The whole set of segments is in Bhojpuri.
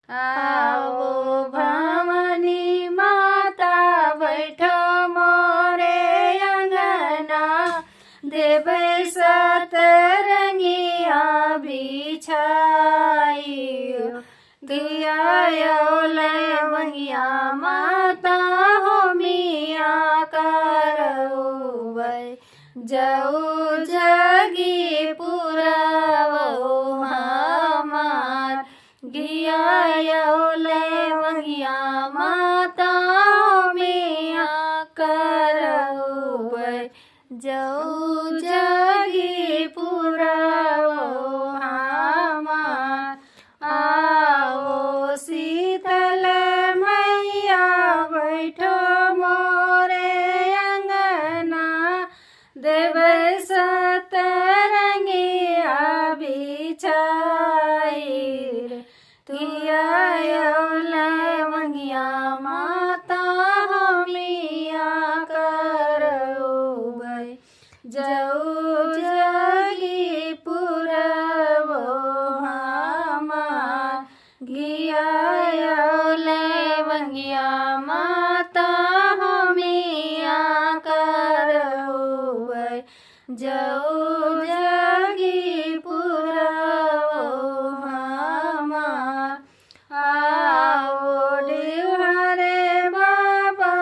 आवो भवानी माता बैठो मोरे अंगना, देबै सतरंगिया बिछाइयो। दिया लवंगिया माता हो मिया करबै, जाऊ जगी पुरावो हमार। गिया लवंगिया माता हो मिया करबै, जाऊ जगी पुरावो हमार। आओ शीतल मैया बैठो मोरे अंगना, देबै सतरंगिया बिछाइर। तिया लवंगिया माता हमिया करबै, जाऊ जगी पुरबो हमार। गिया लवंगिया माता हमिया करबै, जाऊ जगी पुरबो हमार। आओ डिहरे बाबा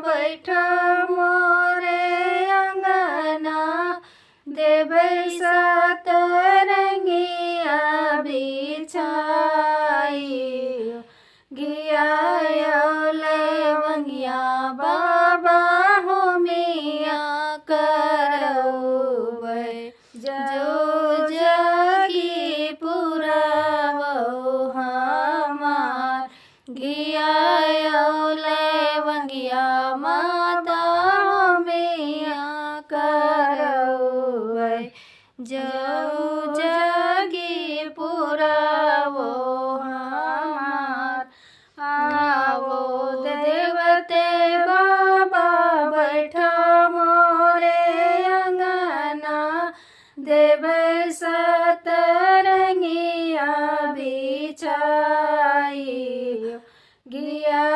बैठो मोरे अंगना, देबै सतरंगिया बिछाइयो। गिया लवंगिया बाबा हो मिया करबै, जाऊ जगी पुरबो हमार। गिया लवंगिया माता हो मिया करबै, जाऊ जगी पुरबो हमार। आवो देवते बाबा बैठो मोरे अंगना, देबै सतरंगिया बिछाइयो। गिया